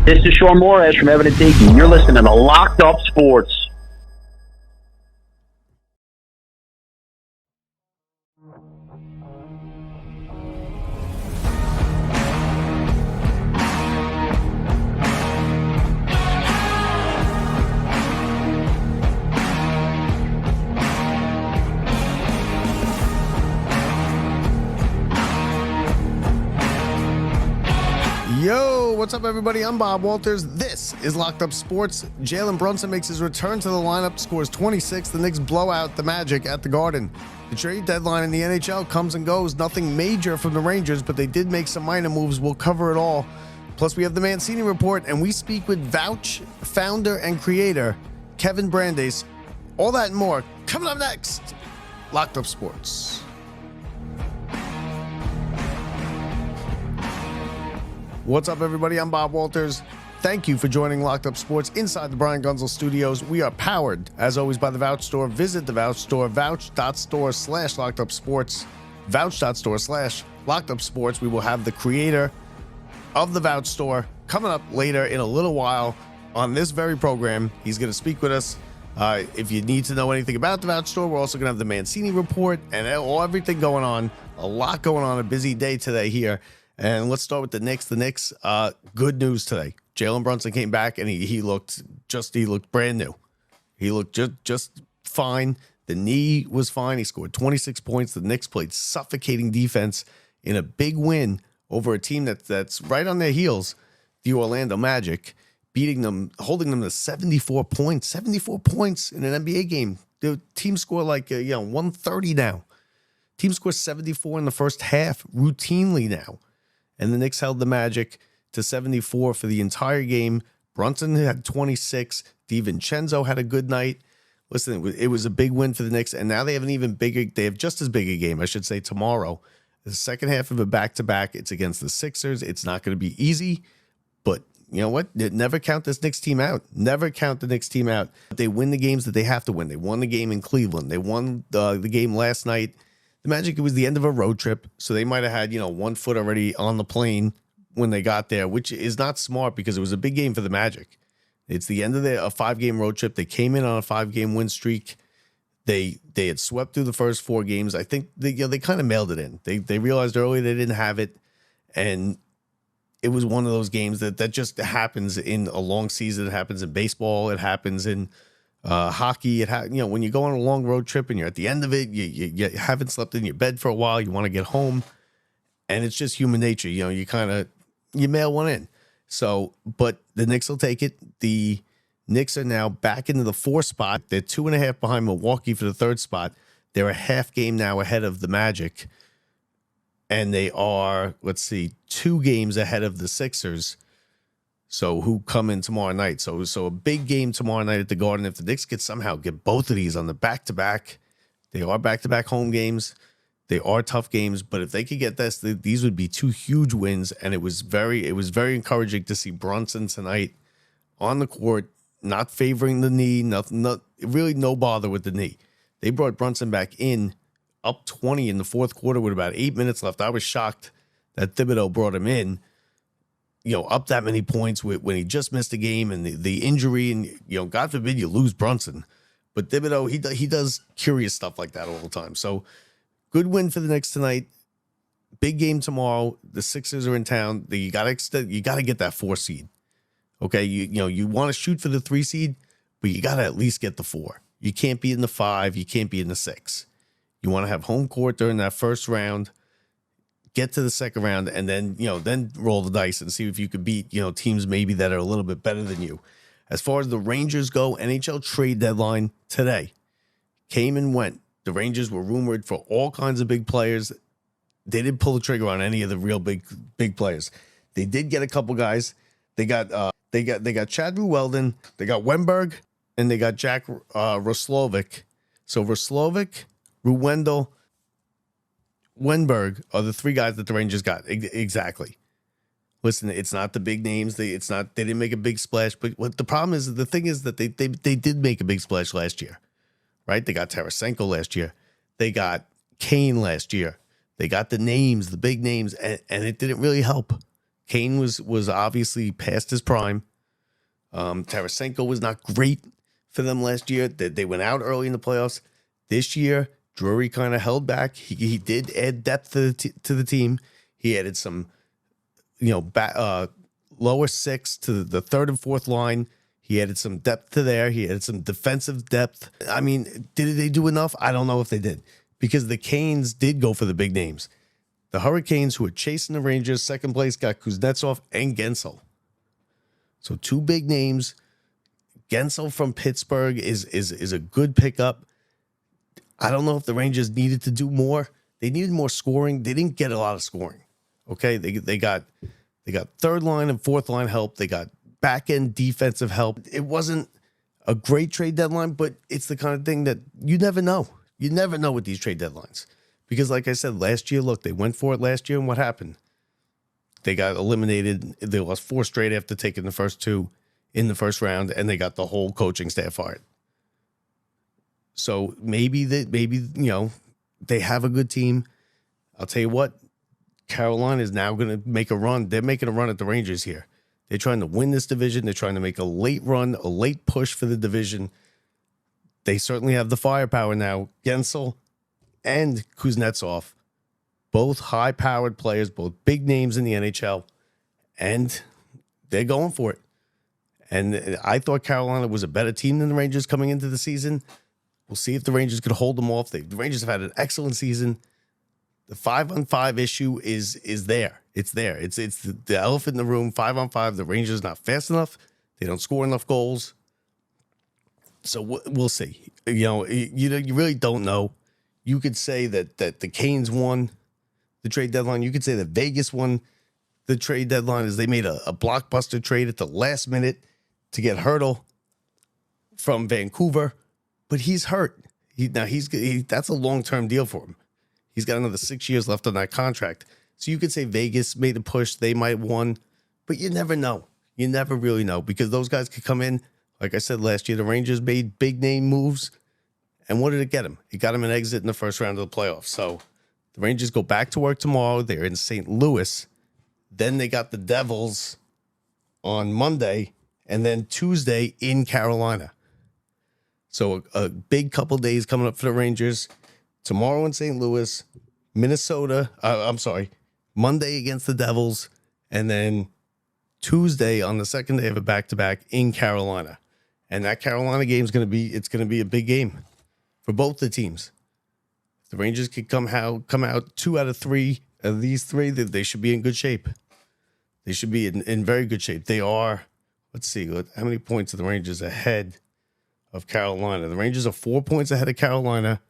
This is Sean Morris from Evan and Tiki. You're listening to Locked Up Sports. Yo, what's up, everybody? I'm Bob Walters. This is Locked Up Sports. Jalen Brunson makes his return to the lineup, scores 26. The Knicks blow out the Magic at the Garden. The trade deadline in the NHL comes and goes. Nothing major from the Rangers, but they did make some minor moves. We'll cover it all. Plus, we have the Mancini Report, and we speak with VOUCH founder and creator Kevin Brandes. All that and more coming up next. Locked Up Sports. What's up, everybody? I'm Bob Walters. Thank you for joining Locked Up Sports inside the Brian Gunzel Studios. We are powered, as always, by the VOUCH Store. Visit the VOUCH Store, vouch.store/lockedupsports, vouch.store/lockedupsports. We will have the creator of the VOUCH Store coming up later in a little while on this very program. He's going to speak with us. If you need to know anything about the VOUCH Store, we're also going to have the Mancini Report and everything going on. A lot going on. A busy day today here. And let's start with the Knicks. The Knicks, good news today. Jalen Brunson came back and he looked brand new. He looked just fine. The knee was fine. He scored 26 points. The Knicks played suffocating defense in a big win over a team that's right on their heels, the Orlando Magic, beating them, holding them to 74 points. 74 points in an NBA game. The team scored 130 now. Team scores 74 in the first half routinely now. And the Knicks held the Magic to 74 for the entire game. Brunson had 26. DiVincenzo had a good night. Listen, it was a big win for the Knicks, and now they have they have just as big a game, I should say, tomorrow. The second half of a back-to-back. It's against the Sixers. It's not going to be easy, but you know what? Never count this Knicks team out. Never count the Knicks team out. They win the games that they have to win. They won the game in Cleveland. They won the game last night. The Magic, it was the end of a road trip, so they might have had, 1 foot already on the plane when they got there, which is not smart because it was a big game for the Magic. It's the end of a 5-game road trip. They came in on a 5-game win streak. They had swept through the first 4 games. I think they kind of mailed it in. They realized early they didn't have it, and it was one of those games that just happens in a long season. It happens in baseball. It happens in hockey. When you go on a long road trip and you're at the end of it, you haven't slept in your bed for a while. You want to get home, and it's just human nature. You mail one in. So, but the Knicks will take it. The Knicks are now back into the 4th spot. They're 2.5 behind Milwaukee for the 3rd spot. They're a half game now ahead of the Magic, and they are 2 games ahead of the Sixers. So who come in tomorrow night? So a big game tomorrow night at the Garden. If the Knicks could somehow get both of these on the back-to-back, they are back-to-back home games. They are tough games, but if they could get this, these would be 2 huge wins. And it was very encouraging to see Brunson tonight on the court, not favoring the knee, really no bother with the knee. They brought Brunson back in up 20 in the 4th quarter with about 8 minutes left. I was shocked that Thibodeau brought him in. Up that many points when he just missed a game and the injury, and God forbid you lose Brunson, but Thibodeau he does curious stuff like that all the time. So good win for the Knicks tonight. Big game tomorrow. The Sixers are in town. You got to get that 4 seed. Okay, you want to shoot for the 3 seed, but you got to at least get the 4. You can't be in the 5. You can't be in the 6. You want to have home court during that first round. Get to the second round, and then roll the dice and see if you could beat, teams maybe that are a little bit better than you. As far as the Rangers go, NHL trade deadline today came and went. The Rangers were rumored for all kinds of big players. They didn't pull the trigger on any of the real big players. They did get a couple guys. They got Chad Weldon, they got Wenberg, and they got Jack Roslovic. So Roslovic, Ruwendel, Wenberg are the 3 guys that the Rangers got. Exactly. Listen, it's not the big names. They didn't make a big splash. But what the problem is, the thing is that they did make a big splash last year, right? They got Tarasenko last year. They got Kane last year. They got the names, the big names, and it didn't really help. Kane was obviously past his prime. Tarasenko was not great for them last year. They went out early in the playoffs. This year, Drury kind of held back. He did add depth to the team. He added some, lower six to the third and fourth line. He added some depth to there. He added some defensive depth. I mean, did they do enough? I don't know if they did, because the Canes did go for the big names. The Hurricanes, who were chasing the Rangers, second place got Kuznetsov and Gensel. So two big names. Gensel from Pittsburgh is a good pickup. I don't know if the Rangers needed to do more. They needed more scoring. They didn't get a lot of scoring. Okay, they got third line and fourth line help. They got back end defensive help. It wasn't a great trade deadline, but it's the kind of thing that you never know. You never know with these trade deadlines, because, like I said, last year, look, they went for it last year, and what happened? They got eliminated. They lost 4 straight after taking the first 2 in the first round, and they got the whole coaching staff fired. So maybe they have a good team. I'll tell you what, Carolina is now going to make a run. They're making a run at the Rangers here. They're trying to win this division. They're trying to make a late run, a late push for the division. They certainly have the firepower now. Gensel and Kuznetsov, both high-powered players, both big names in the NHL, and they're going for it. And I thought Carolina was a better team than the Rangers coming into the season. We'll see if the Rangers could hold them off. The Rangers have had an excellent season. The 5-on-5 issue is there. It's there. It's the elephant in the room. 5-on-5. The Rangers not fast enough. They don't score enough goals. So we'll see. You really don't know. You could say that the Canes won the trade deadline. You could say that Vegas won the trade deadline, as they made a blockbuster trade at the last minute to get Hurdle from Vancouver. But he's hurt. That's a long-term deal for him. He's got another 6 years left on that contract. So you could say Vegas made a push. They might have won. But you never know. You never really know, because those guys could come in. Like I said, last year, the Rangers made big-name moves. And what did it get him? It got him an exit in the first round of the playoffs. So the Rangers go back to work tomorrow. They're in St. Louis. Then they got the Devils on Monday. And then Tuesday in Carolina. So a big couple days coming up for the Rangers. Tomorrow in St. Louis, Minnesota. Monday against the Devils, and then Tuesday on the second day of a back-to-back in Carolina. And that Carolina game is going to be a big game for both the teams. If the Rangers could come out 2 out of 3 of these 3, they should be in good shape. They should be in very good shape. They are. Let's see, how many points are the Rangers ahead of Carolina? The Rangers are 4 points ahead of Carolina.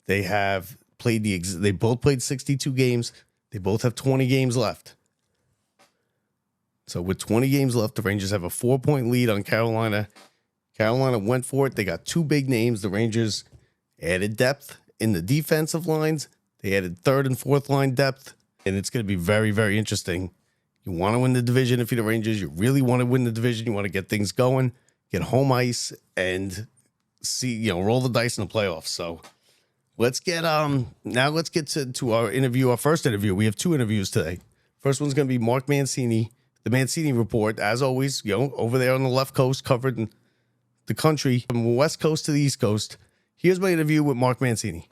They have played they both played 62 games. They both have 20 games left. So with 20 games left, the Rangers have a 4-point lead on Carolina. Carolina went for it. They got 2 big names. The Rangers added depth in the defensive lines. They added third and fourth line depth. And it's going to be very, very interesting. You want to win the division if you're the Rangers. You really want to win the division. You want to get things going, get home ice, and see, roll the dice in the playoffs. So let's get to our interview, our first interview. We have 2 interviews today. First one's going to be Mark Mancini, the Mancini Report, as always, over there on the left coast, covering the country from the west coast to the east coast. Here's my interview with Mark Mancini.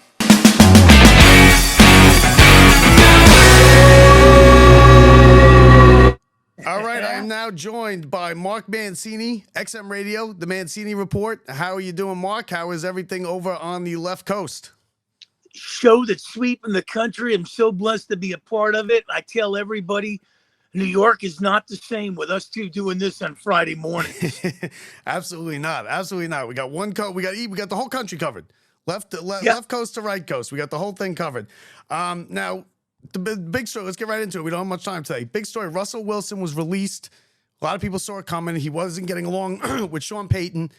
All right, I am now joined by Mark Mancini, XM Radio, the Mancini Report. How are you doing, Mark? How is everything over on the left coast? Show that's sweeping the country. I'm so blessed to be a part of it. I tell everybody, New York is not the same with us 2 doing this on Friday mornings. Absolutely not. Absolutely not. We got we got the whole country covered. Left coast to right coast. We got the whole thing covered. Now, the big story, let's get right into it. We don't have much time today. Big story, Russell Wilson was released. A lot of people saw it coming. He wasn't getting along with Sean Payton.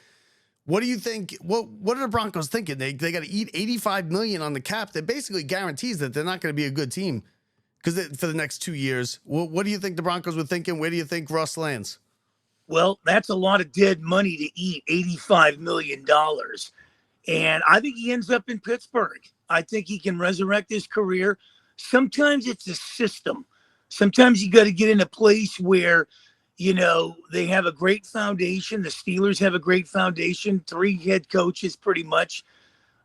What do you think? What are the Broncos thinking? They got to eat $85 million on the cap. That basically guarantees that they're not going to be a good team because for the next 2 years. What do you think the Broncos were thinking? Where do you think Russ lands? Well, that's a lot of dead money to eat, $85 million. And I think he ends up in Pittsburgh. I think he can resurrect his career. Sometimes it's a system. Sometimes you got to get in a place where, they have a great foundation. The Steelers have a great foundation, 3 head coaches pretty much.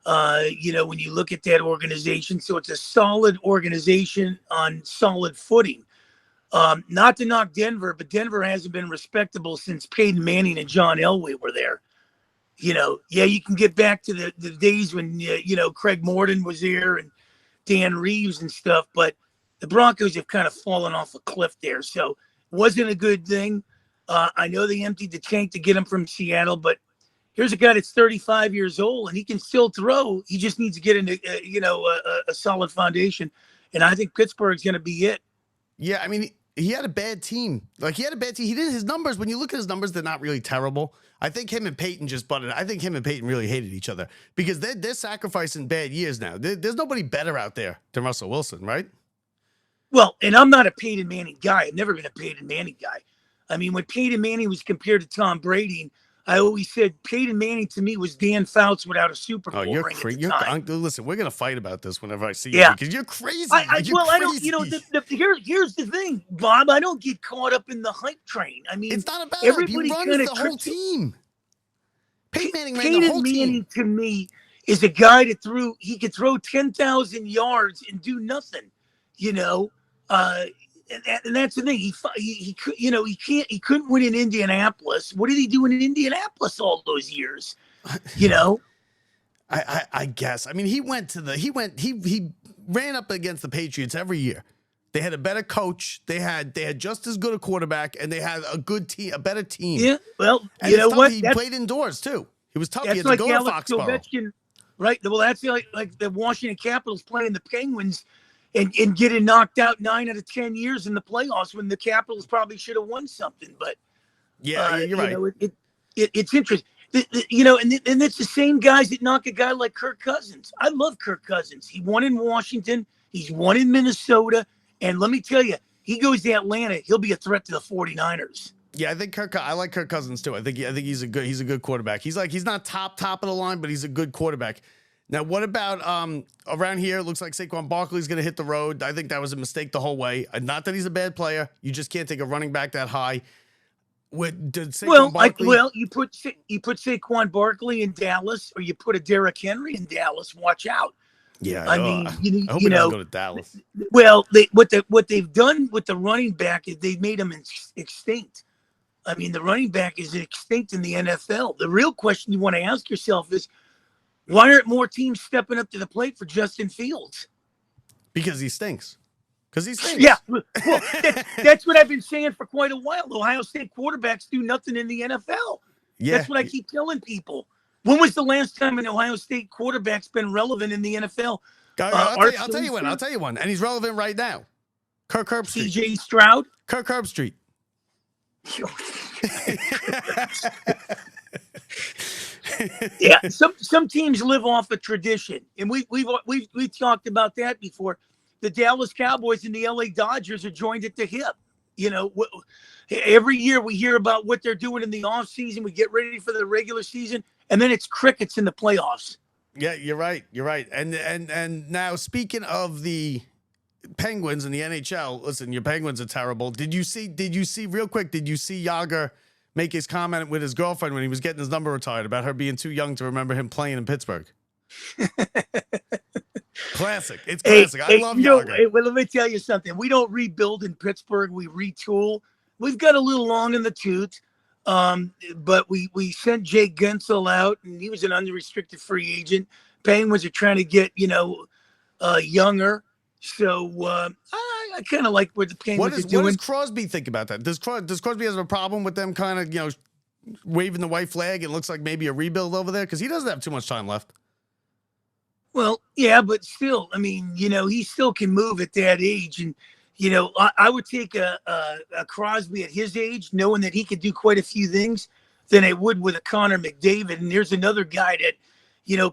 When you look at that organization, so it's a solid organization on solid footing. Not to knock Denver, but Denver hasn't been respectable since Peyton Manning and John Elway were there. You can get back to the days when, Craig Morton was there and Dan Reeves and stuff, but the Broncos have kind of fallen off a cliff there. So it wasn't a good thing. I know they emptied the tank to get him from Seattle, but here's a guy that's 35 years old and he can still throw. He just needs to get into, a solid foundation. And I think Pittsburgh's going to be it. Yeah, I mean, he had a bad team. He did his numbers. When you look at his numbers, they're not really terrible. I think him and Peyton just butted. I think him and Peyton really hated each other because they're sacrificing bad years now. There's nobody better out there than Russell Wilson, right? Well, and I'm not a Peyton Manning guy. I've never been a Peyton Manning guy. I mean, when Peyton Manning was compared to Tom Brady, I always said Peyton Manning to me was Dan Fouts without a Super Bowl ring at the time. Listen, we're gonna fight about this whenever I see you because you're crazy. I don't. Here's the thing, Bob. I don't get caught up in the hype train. I mean, it's not about everybody. He runs the whole team. Peyton Manning ran the whole team. To me is a guy that he could throw 10,000 yards and do nothing. And that's the thing. He couldn't win in Indianapolis. What did he do in Indianapolis all those years? I guess. I mean, he ran up against the Patriots every year. They had a better coach. They had just as good a quarterback, and they had a good team, a better team. Yeah. Well, and what? He played indoors too. He was tough. He had to go to Foxborough. Right. Well, that's like the Washington Capitals playing the Penguins. And getting knocked out 9 out of 10 years in the playoffs when the Capitals probably should have won something. But yeah, you're right. It's interesting. And it's the same guys that knock a guy like Kirk Cousins. I love Kirk Cousins. He won in Washington. He's won in Minnesota. And let me tell you, he goes to Atlanta, he'll be a threat to the 49ers. Yeah, I think I like Kirk Cousins too. I think he's a good quarterback. He's not top of the line, but he's a good quarterback. Now, what about around here? It looks like Saquon Barkley's going to hit the road. I think that was a mistake the whole way. Not that he's a bad player. You just can't take a running back that high. You put Saquon Barkley in Dallas, or you put a Derrick Henry in Dallas. Watch out. Yeah, I mean, I hope he doesn't go to Dallas. Well, what they've done with the running back is they've made him extinct. I mean, the running back is extinct in the NFL. The real question you want to ask yourself is, why aren't more teams stepping up to the plate for Justin Fields? Because he stinks. Yeah, well, that's what I've been saying for quite a while. Ohio State quarterbacks do nothing in the NFL. Yeah. That's what I keep telling people. When was the last time an Ohio State quarterback's been relevant in the NFL? I'll tell you one. And he's relevant right now. Kirk Herbstreit. CJ Stroud. Kirk Herbstreit. Yeah, some teams live off a tradition, and we've talked about that before. The Dallas Cowboys and the LA Dodgers are joined at the hip. Every year we hear about what they're doing in the offseason. We get ready for the regular season, and then it's crickets in the playoffs. Yeah, you're right. And now, speaking of the Penguins and the NHL, listen, your Penguins are terrible. Did you see real quick? Did you see Yager make his comment with his girlfriend when he was getting his number retired about her being too young to remember him playing in Pittsburgh? Classic. It's classic. I love Yager. Well, let me tell you something. We don't rebuild in Pittsburgh. We retool. We've got a little long in the tooth, but we sent Jake Gensel out, and he was an unrestricted free agent. Penguins are trying to get younger. So I kind of like what the Penguins are doing. What does Crosby think about that? Does Crosby have a problem with them kind of waving the white flag? It looks like maybe a rebuild over there because he doesn't have too much time left. Well, yeah, but still, I mean, he still can move at that age, and I would take a Crosby at his age, knowing that he could do quite a few things, than I would with a Connor McDavid. And there's another guy that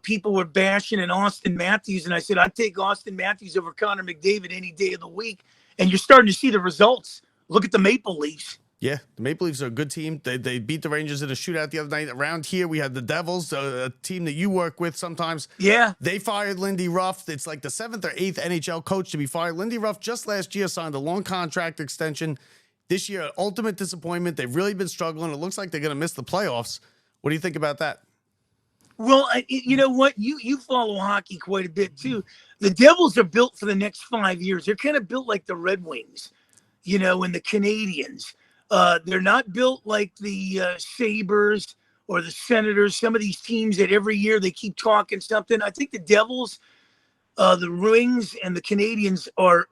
people were bashing in Austin Matthews, and I said I'd take Austin Matthews over Connor McDavid any day of the week. And you're starting to see the results. Look at the Maple Leafs. Yeah, the Maple Leafs are a good team. They beat the Rangers in a shootout the other night. Around here, we had the Devils, a team that you work with sometimes. Yeah. They fired Lindy Ruff. It's like the 7th or 8th NHL coach to be fired. Lindy Ruff just last year signed a long contract extension. This year, ultimate disappointment. They've really been struggling. It looks like they're going to miss the playoffs. What do you think about that? Well, you know what? You follow hockey quite a bit too. The Devils are built for the next 5 years. They're kind of built like the Red Wings, and the Canadians. They're not built like the Sabres or the Senators. Some of these teams that every year they keep talking something. I think the Devils, the Wings, and the Canadians are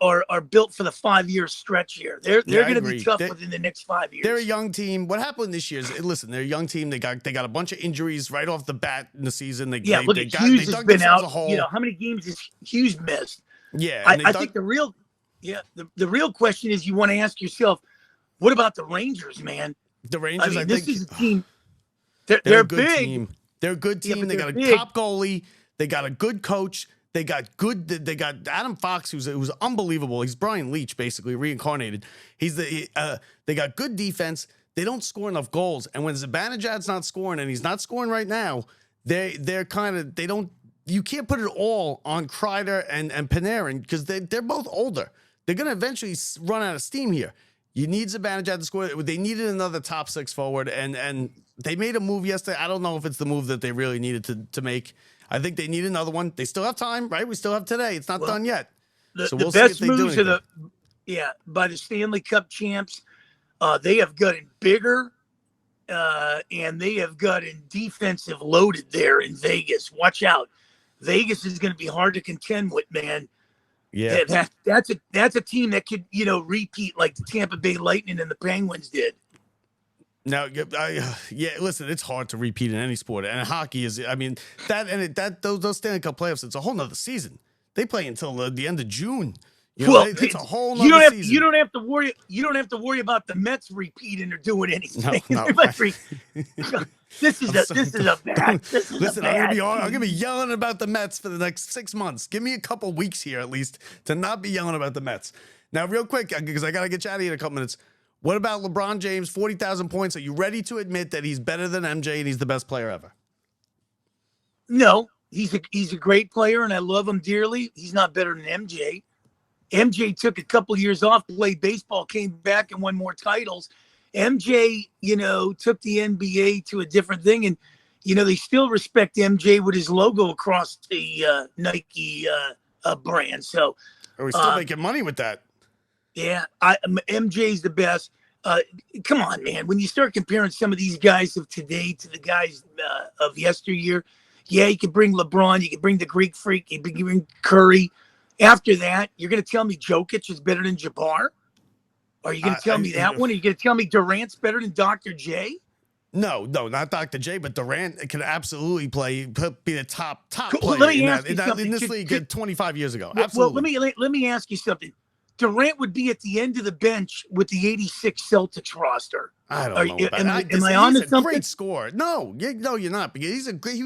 built for the 5-year stretch here. They're going to be tough within the next 5 years. They're a young team. What happened this year is, listen, they're a young team. They got a bunch of injuries right off the bat in the season. Hughes has been out. How many games has Hughes missed? Yeah, I think the real question is you want to ask yourself, what about the Rangers, man? The Rangers, I think this is a team. They're a good big. team. They're a good team. They got a top goalie. They got a good coach. They got Adam Fox, who's unbelievable. He's Brian Leach, basically reincarnated. They got good defense. They don't score enough goals. And when Zibanejad's not scoring, and he's not scoring right now, you can't put it all on Kreider and Panarin because they're both older. They're going to eventually run out of steam here. You need Zibanejad to score. They needed another top 6 forward, and they made a move yesterday. I don't know if it's the move that they really needed to make. I think they need another one. They still have time, right? We still have today. It's not done yet. The best moves are by the Stanley Cup champs. They have gotten bigger, and they have gotten defensive loaded there in Vegas. Watch out. Vegas is going to be hard to contend with, man. Yeah, that's a team that could repeat like the Tampa Bay Lightning and the Penguins did. Now, listen, it's hard to repeat in any sport, and hockey is. I mean, those Stanley Cup playoffs, it's a whole nother season. They play until the end of June. It's a whole nother season. You don't have to worry. You don't have to worry about the Mets repeating or doing anything. No. This is a bad. Listen, I'm gonna be yelling about the Mets for the next 6 months. Give me a couple weeks here at least to not be yelling about the Mets. Now, real quick, because I gotta get you out of here in a couple minutes. What about LeBron James? 40,000 points. Are you ready to admit that he's better than MJ and he's the best player ever? No, he's a great player and I love him dearly. He's not better than MJ. MJ took a couple years off, played baseball, came back and won more titles. MJ, took the NBA to a different thing. And, they still respect MJ with his logo across the Nike brand. So are we still making money with that? Yeah, MJ's the best. Come on, man. When you start comparing some of these guys of today to the guys of yesteryear, you can bring LeBron, you can bring the Greek Freak, you can bring Curry. After that, you're going to tell me Jokic is better than Jabbar? Are you going to tell me that one? Are you going to tell me Durant's better than Dr. J? No, not Dr. J, but Durant can absolutely be the top Well, player in this league 25 years ago. Absolutely. Well, let me ask you something. Durant would be at the end of the bench with the 86 Celtics roster. I don't know. Am I on to something? Great score. No, you're not. Because he's a great.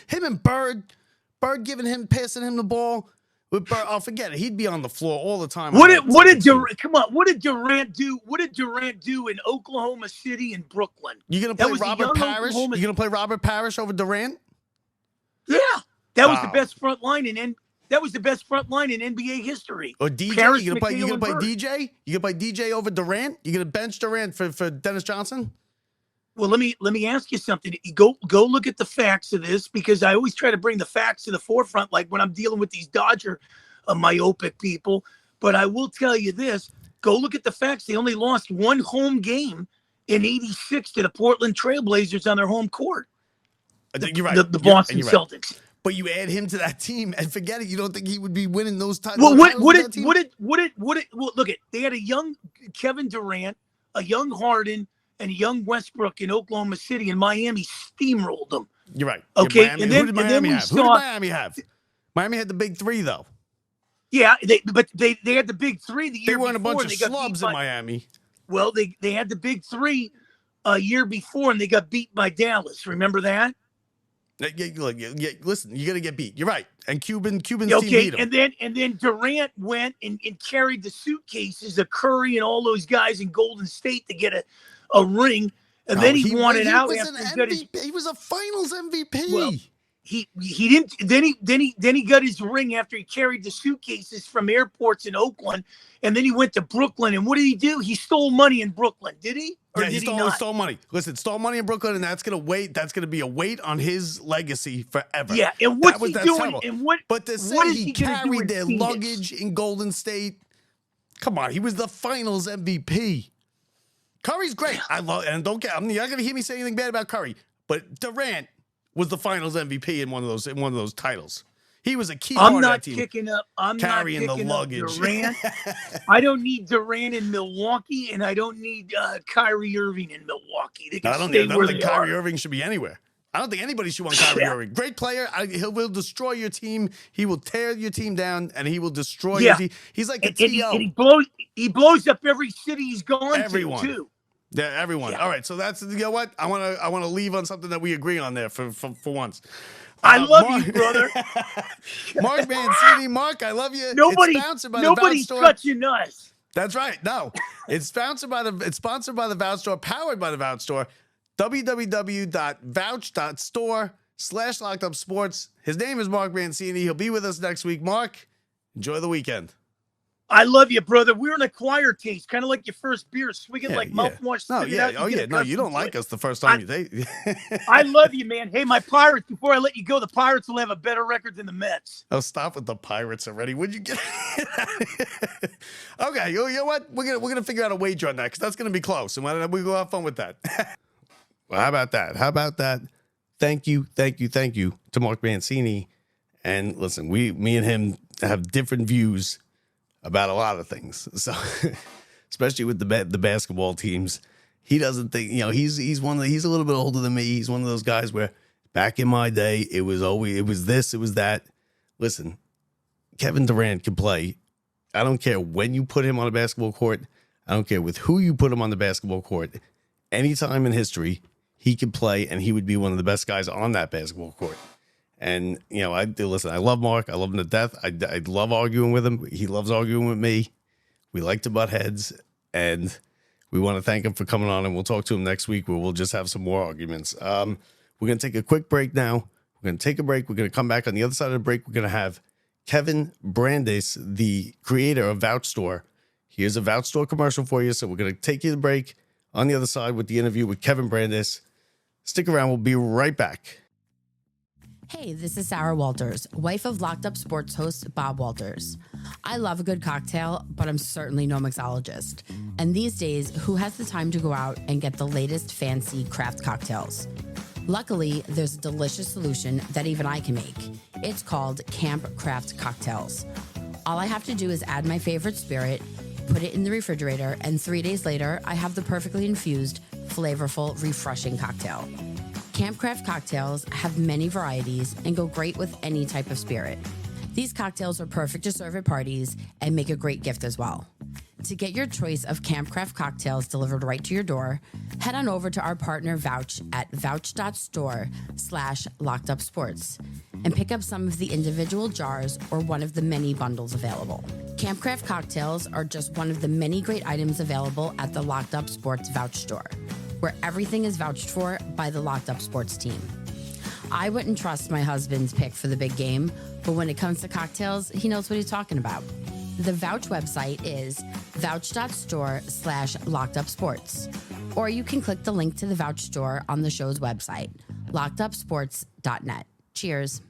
Him and Bird passing him the ball. With Bird, forget it. He'd be on the floor all the time. What did Durant do? What did Durant do in Oklahoma City and Brooklyn? You gonna play Robert Parrish? You gonna play Robert Parrish over Durant? Yeah, that was the best front line in NBA history. Or DJ? Parrish, you gonna play Bird. DJ? You gonna play DJ over Durant? You gonna bench Durant for Dennis Johnson? Well, let me ask you something. Go look at the facts of this, because I always try to bring the facts to the forefront, like when I'm dealing with these Dodger myopic people. But I will tell you this: go look at the facts. They only lost one home game in '86 to the Portland Trailblazers on their home court. You're right. The Boston Celtics. But you add him to that team and forget it. You don't think he would be winning those titles? Well, look at, they had a young Kevin Durant, a young Harden, and a young Westbrook in Oklahoma City, and Miami steamrolled them. You're right. Okay, Who did Miami have? Miami had the big three, though. Yeah, they had the big three the year before. They weren't a bunch of slubs in Miami. Well, they had the big three a year before, and they got beat by Dallas. Remember that? Listen, you're gonna get beat. You're right. And Cuban's team Okay, beat him. and then Durant went and carried the suitcases of Curry and all those guys in Golden State to get a ring, and then he won it out after he was a Finals MVP. Well, he didn't. Then he got his ring after he carried the suitcases from airports in Oakland, and then he went to Brooklyn. And what did he do? He stole money in Brooklyn. Did he? Or he did he not? stole money. Listen, stole money in Brooklyn, and that's gonna be a weight on his legacy forever. Yeah, and what's he doing? Terrible. And what? But to say what is he gonna carried do their Phoenix? luggage in Golden State, come on, he was the Finals MVP. Curry's great. I love, and you're not gonna hear me say anything bad about Curry, but Durant was the Finals MVP in one of those titles. He was a key part of that team. I'm carrying not the picking luggage. up Durant. I don't need Durant in Milwaukee, and I don't need Kyrie Irving in Milwaukee. They can I don't think Kyrie Irving should be anywhere. I don't think anybody should want Kyrie Irving. Great player. He will destroy your team. He will tear your team down, and he will destroy your team. He's like a T.O. And he blows up every city he's gone Everyone. to, too. Yeah, everyone. Yeah. All right, so that's, you know what? I want to leave on something that we agree on there for once. I love you, brother. Mark Mancini. Mark, I love you. Nobody's Store. touching us. That's right. No, it's sponsored by the VOUCH Store, powered by the VOUCH Store. www.vouch.store/lockedupsports. His name is Mark Mancini. He'll be with us next week. Mark, enjoy the weekend. I love you, brother. We're an acquired taste, kind of like your first beer. Swig it like mouthwash. No, yeah. No, you don't like us the first time you take. I love you, man. Hey, my Pirates, before I let you go, the Pirates will have a better record than the Mets. Oh, stop with the Pirates already. Would you get Okay, you know what? We're gonna figure out a wager on that, because that's gonna be close, and we go have fun with that. Well, how about that? Thank you to Mark Mancini. And listen, me and him have different views about a lot of things. So, especially with the basketball teams, he doesn't think, he's a little bit older than me. He's one of those guys where back in my day, it was this, it was that. Listen, Kevin Durant can play. I don't care when you put him on a basketball court. I don't care with who you put him on the basketball court. Anytime in history, he could play, and he would be one of the best guys on that basketball court. And, listen, I love Mark. I love him to death. I love arguing with him. He loves arguing with me. We like to butt heads, and we want to thank him for coming on, and we'll talk to him next week where we'll just have some more arguments. We're going to take a quick break now. We're going to take a break. We're going to come back on the other side of the break. We're going to have Kevin Brandis, the creator of VOUCH Store. Here's a VOUCH Store commercial for you. So we're going to take you to the break on the other side with the interview with Kevin Brandis. Stick around. We'll be right back. Hey, this is Sarah Walters, wife of Locked Up Sports host Bob Walters. I love a good cocktail, but I'm certainly no mixologist. And these days, who has the time to go out and get the latest fancy craft cocktails? Luckily, there's a delicious solution that even I can make. It's called Camp Craft Cocktails. All I have to do is add my favorite spirit, put it in the refrigerator, and 3 days later, I have the perfectly infused, flavorful, refreshing cocktail. Camp Craft cocktails have many varieties and go great with any type of spirit. These cocktails are perfect to serve at parties and make a great gift as well. To get your choice of Camp Craft cocktails delivered right to your door, head on over to our partner Vouch at vouch.store/lockedupsports and pick up some of the individual jars or one of the many bundles available. Camp Craft cocktails are just one of the many great items available at the Locked Up Sports Vouch Store, where everything is vouched for by the Locked Up Sports team. I wouldn't trust my husband's pick for the big game, but when it comes to cocktails, he knows what he's talking about. The Vouch website is vouch.store/lockedupsports, or you can click the link to the Vouch Store on the show's website, lockedupsports.net. Cheers.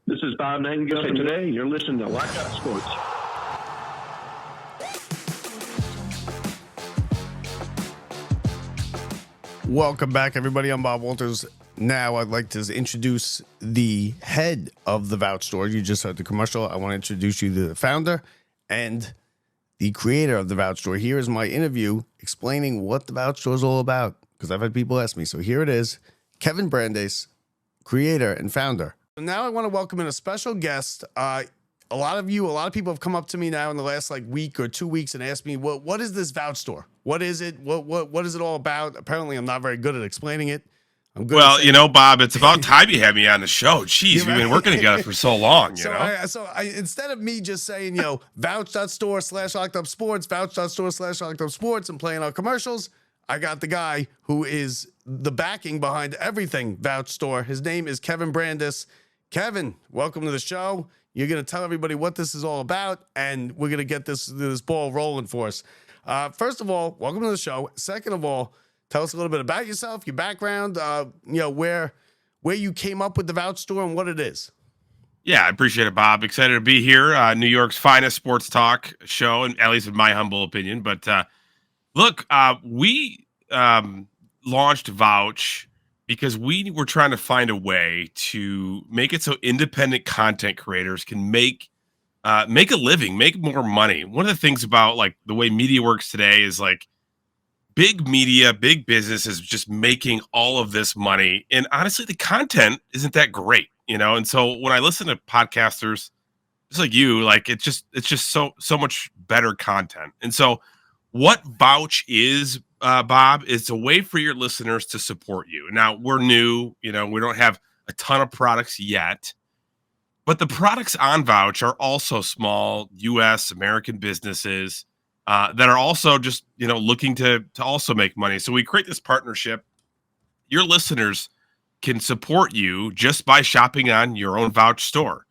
This is Bob Nightingale. Today, you're listening to Locked Up Sports. Welcome back, everybody. I'm Bob Walters. Now I'd like to introduce the head of the VOUCH Store. You just heard the commercial. I want to introduce you to the founder and the creator of the VOUCH Store. Here is my interview explaining what the VOUCH Store is all about, because I've had people ask me. So here it is. Kevin Brandis, creator and founder. Now I want to welcome in a special guest. A lot of people have come up to me now in the last week or 2 weeks and asked me, what is this VOUCH Store? What is it? What is it all about? Apparently I'm not very good at explaining it. I'm good. Well, Bob, it's about time you had me on the show. Jeez, we've been working together for so long, So I instead of me just saying, vouch.store/lockedupsports, vouch.store/lockedupsports and playing our commercials, I got the guy who is the backing behind everything Vouch Store. His name is Kevin Brandis. Kevin, welcome to the show. You're going to tell everybody what this is all about, and we're going to get this ball rolling for us. First of all, welcome to the show. Second of all, tell us a little bit about yourself, your background, where you came up with the Vouch Store and what it is. Yeah, I appreciate it, Bob. Excited to be here. New York's finest sports talk show, and at least in my humble opinion. But look, we launched Vouch because we were trying to find a way to make it so independent content creators can make a living, make more money. One of the things about like the way media works today is like big media, big business is just making all of this money. And honestly, the content isn't that great, And so when I listen to podcasters just like you, like it's just so much better content. And so what Vouch is, Bob, is a way for your listeners to support you. Now we're new, we don't have a ton of products yet, but the products on Vouch are also small U.S. American businesses that are also just, looking to also make money. So we create this partnership. Your listeners can support you just by shopping on your own Vouch store.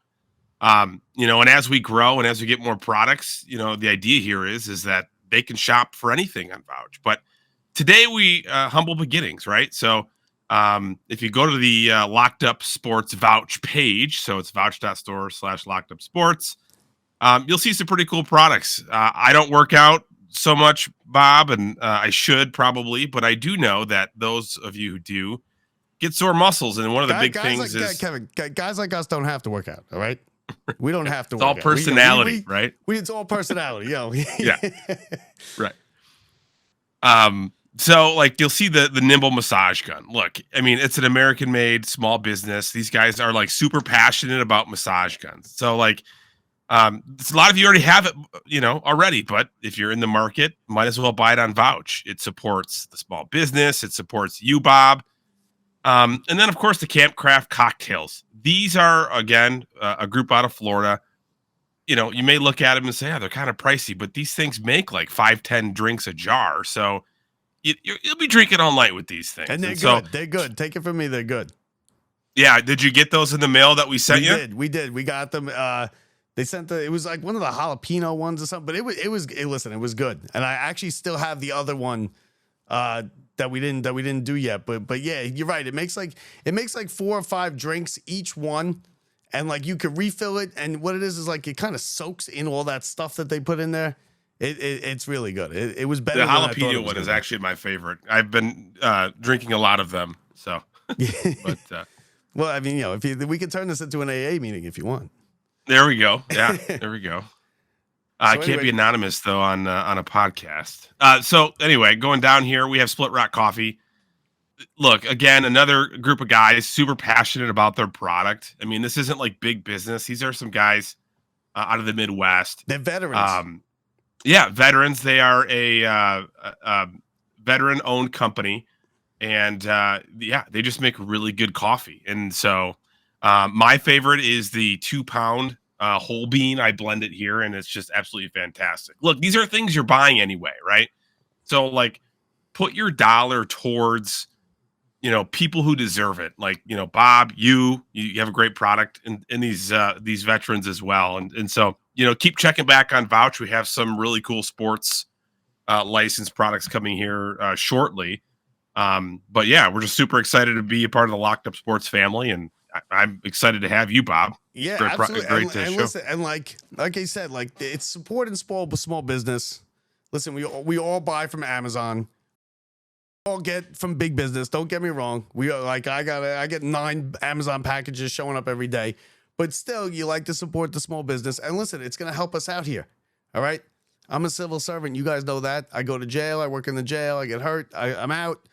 And as we grow and as we get more products, the idea here is that they can shop for anything on Vouch. But today we humble beginnings, right? So if you go to the Locked Up Sports Vouch page, so it's vouch.store/lockedupsports, you'll see some pretty cool products. I don't work out so much, Bob, and I should probably, but I do know that those of you who do get sore muscles. And one of the big things is Kevin, guys like us don't have to work out. All right. We don't have to. It's all personality, right? It's all personality. Yeah. Right. So like you'll see the nimble massage gun. Look, I mean, it's an American made small business. These guys are like super passionate about massage guns. So like, a lot of you already have it, already, but if you're in the market, might as well buy it on Vouch. It supports the small business. It supports you, Bob. And then of course the Camp Craft cocktails. These are, again, a group out of Florida. You may look at them and say, they're kind of pricey, but these things make like 5-10 drinks a jar. So you'll be drinking all night with these things. And they're good. They're good. Take it from me. They're good. Yeah. Did you get those in the mail that we sent you? We did. We got them. They sent it was like one of the jalapeno ones or something, but it was good. And I actually still have the other one, that we didn't do yet. But yeah, you're right. It makes like 4 or 5 drinks each one. And like you could refill it. And what it is like, it kind of soaks in all that stuff that they put in there. It's really good. It was better. The jalapeno one is actually my favorite. I've been drinking a lot of them. So, but well, I mean, we can turn this into an AA meeting if you want. There we go. Yeah, there we go. I can't be anonymous though on a podcast. So anyway, going down here, we have Split Rock Coffee. Look, again, another group of guys super passionate about their product. I mean, this isn't like big business. These are some guys out of the Midwest. They're veterans. Yeah, veterans. They are a veteran-owned company, and they just make really good coffee. And so, my favorite is the 2-pound whole bean. I blend it here, and it's just absolutely fantastic. Look, these are things you're buying anyway, right? So, like, put your dollar towards people who deserve it. Like, Bob, you have a great product in these veterans as well. And so, keep checking back on Vouch. We have some really cool sports licensed products coming here shortly. But yeah, we're just super excited to be a part of the Locked Up Sports family. And I'm excited to have you, Bob. Yeah, absolutely. And listen, and like I said, like it's supporting small business. Listen, we all buy from Amazon. All get from big business. Don't get me wrong. We are like I get 9 Amazon packages showing up every day, but still, you like to support the small business. And listen, it's gonna help us out here. All right, I'm a civil servant. You guys know that. I go to jail. I work in the jail. I get hurt. I'm out.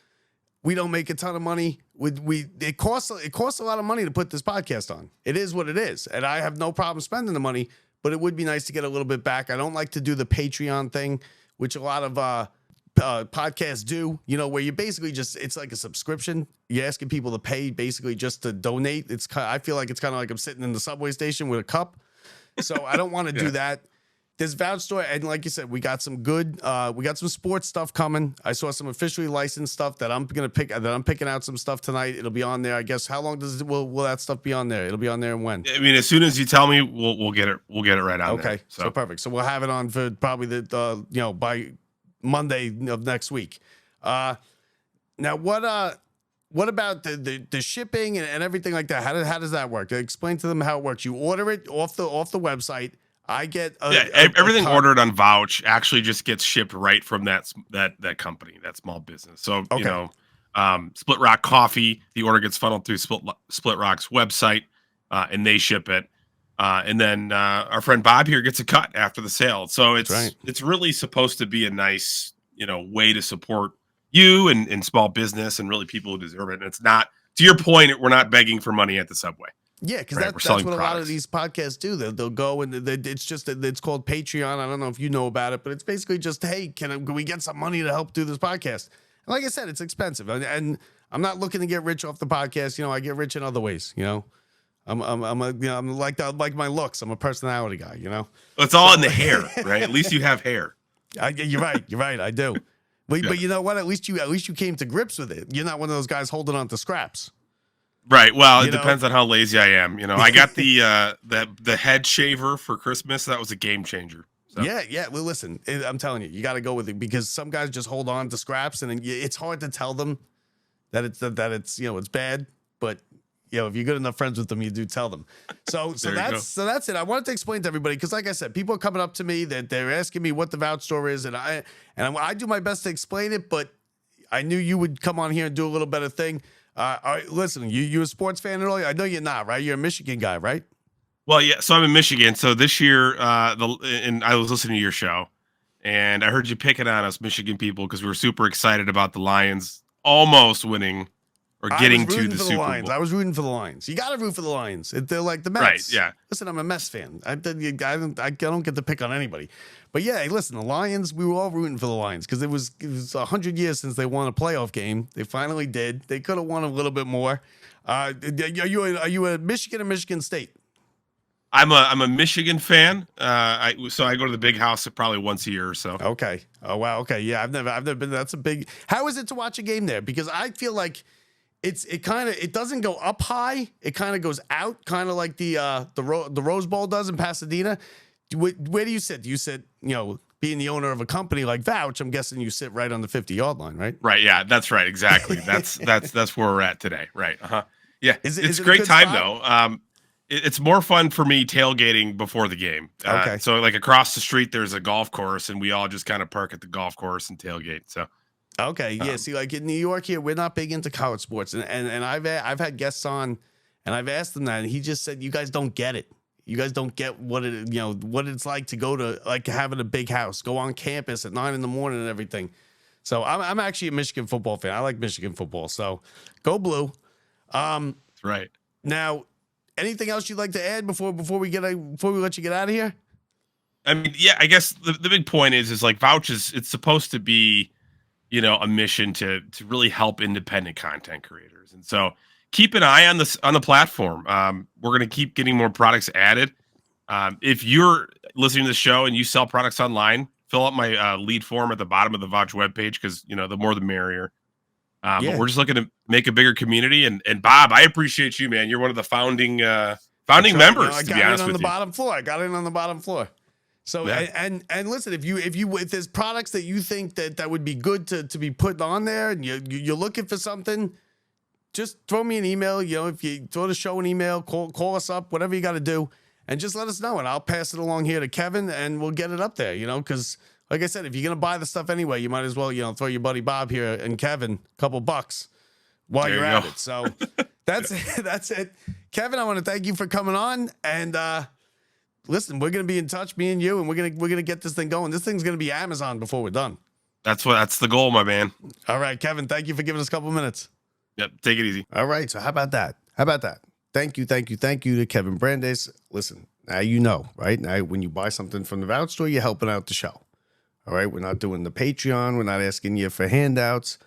We don't make a ton of money. It costs a lot of money to put this podcast on. It is what it is, and I have no problem spending the money. But it would be nice to get a little bit back. I don't like to do the Patreon thing, which a lot of podcasts do, where you basically it's like a subscription. You're asking people to pay basically just to donate. I feel like it's kind of like I'm sitting in the subway station with a cup. So I don't want to do that. This Vouch Store, and like you said, we got some sports stuff coming. I saw some officially licensed stuff that I'm picking out some stuff tonight. It'll be on there. I guess how long will that stuff be on there? It'll be on there when? I mean, as soon as you tell me, we'll get it right on there. Okay, so perfect. So we'll have it on for probably by Monday of next week. Now what about the shipping and everything like that? How does that work? Explain to them how it works. You order it off the website. I get everything ordered on Vouch actually just gets shipped right from that company, that small business. So Split Rock Coffee, the order gets funneled through Split Rock's website, and they ship it. And then our friend Bob here gets a cut after the sale. So it's really supposed to be a nice, way to support you and small business and really people who deserve it. And it's not, to your point, we're not begging for money at the Subway. Yeah, because that's what a lot of these podcasts do. They'll go and it's called Patreon. I don't know if you know about it, but it's basically just, hey, can we get some money to help do this podcast? And like I said, it's expensive, and I'm not looking to get rich off the podcast. I get rich in other ways. I'm like my looks. I'm a personality guy. Well, it's all in the hair, right? At least you have hair. You're right. I do. But you know what? At least you came to grips with it. You're not one of those guys holding on to scraps. Right. Well, it depends on how lazy I am. I got the head shaver for Christmas. That was a game changer. So. Yeah. Well, listen, I'm telling you got to go with it because some guys just hold on to scraps, and it's hard to tell them that it's it's bad. But if you're good enough friends with them, you do tell them. So that's it. I wanted to explain to everybody because, like I said, people are coming up to me that they're asking me what the Vouch Store is, and I do my best to explain it. But I knew you would come on here and do a little better thing. All right, listen, you a sports fan at all? I know you're not, right? You're a Michigan guy, right? Well, yeah. So I'm in Michigan. So this year, and I was listening to your show, and I heard you picking on us Michigan people because we were super excited about the Lions almost winning or getting to the Super Bowl. I was rooting for the Lions. You got to root for the Lions. They're like the Mets. Right, yeah. Listen, I'm a Mets fan. I don't get to pick on anybody. But yeah, listen, the Lions, we were all rooting for the Lions because it was 100 years since they won a playoff game. They finally did. They could have won a little bit more. Are you a Michigan or Michigan State? I'm a Michigan fan. So I go to the Big House probably once a year or so. Okay. Oh wow. Okay. Yeah, I've never been. That's a big. How is it to watch a game there? Because I feel like it doesn't go up high. It kind of goes out, kind of like the Rose Bowl does in Pasadena. Where do you sit? Do you sit, being the owner of a company like Vouch, I'm guessing you sit right on the 50-yard line, right? Right. Yeah, that's right. Exactly. That's where we're at today. Right. Yeah. It's a great good time spot? though. It's more fun for me tailgating before the game. Okay. So like across the street, there's a golf course and we all just kind of park at the golf course and tailgate. So. Okay. Yeah. See, like in New York here, we're not big into college sports, and I've had guests on, and I've asked them that, and he just said, you guys don't get it. You guys don't get what it's like to go to like having a big house, go on campus at 9 a.m. and everything. So I'm actually a Michigan football fan. I like Michigan football. So go blue. That's right. Now, anything else you'd like to add before we let you get out of here? I mean, yeah, I guess the big point is like Vouch it's supposed to be, a mission to really help independent content creators. And so keep an eye on the platform. We're going to keep getting more products added. If you're listening to the show and you sell products online, fill out my lead form at the bottom of the Vouch webpage because, the more the merrier. But we're just looking to make a bigger community. And Bob, I appreciate you, man. You're one of the founding members, I to be honest with you. I got in on the bottom floor. So, yeah. and listen, if there's products that you think that would be good to be put on there and you're looking for something, just throw me an email. If you throw the show an email, call us up, whatever you got to do, and just let us know, and I'll pass it along here to Kevin, and we'll get it up there. Because like I said, if you're gonna buy the stuff anyway, you might as well throw your buddy Bob here and Kevin a couple bucks while you're at it. So that's it. That's it, Kevin. I want to thank you for coming on, and listen, we're gonna be in touch, me and you, and we're gonna get this thing going. This thing's gonna be Amazon before we're done. That's the goal, my man. All right, Kevin. Thank you for giving us a couple minutes. Yep, take it easy. All right, so how about that? Thank you to Kevin Brandes. Listen, now right? Now, when you buy something from the Vouch Store, you're helping out the show. All right. We're not doing the Patreon. We're not asking you for handouts.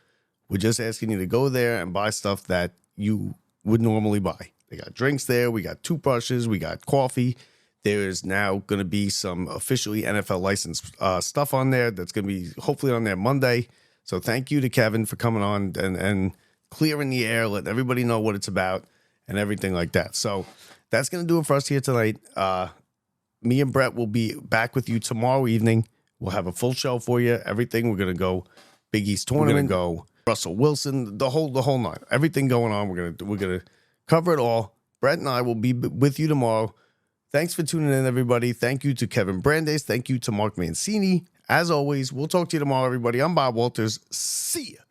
We're just asking you to go there and buy stuff that you would normally buy. They got drinks there. We got toothbrushes. We got coffee. There is now going to be some officially NFL licensed stuff on there that's going to be hopefully on there Monday. So thank you to Kevin for coming on and clearing the air, letting everybody know what it's about and everything like that. So that's going to do it for us here tonight. Me and Brett will be back with you tomorrow evening. We'll have a full show for you. Everything. We're going to go Big East tournament, go Russell Wilson, the whole nine. Everything going on. We're going to cover it all. Brett and I will be with you tomorrow. Thanks for tuning in, everybody. Thank you to Kevin Brandes. Thank you to Mark Mancini. As always, we'll talk to you tomorrow, everybody. I'm Bob Walters. See ya.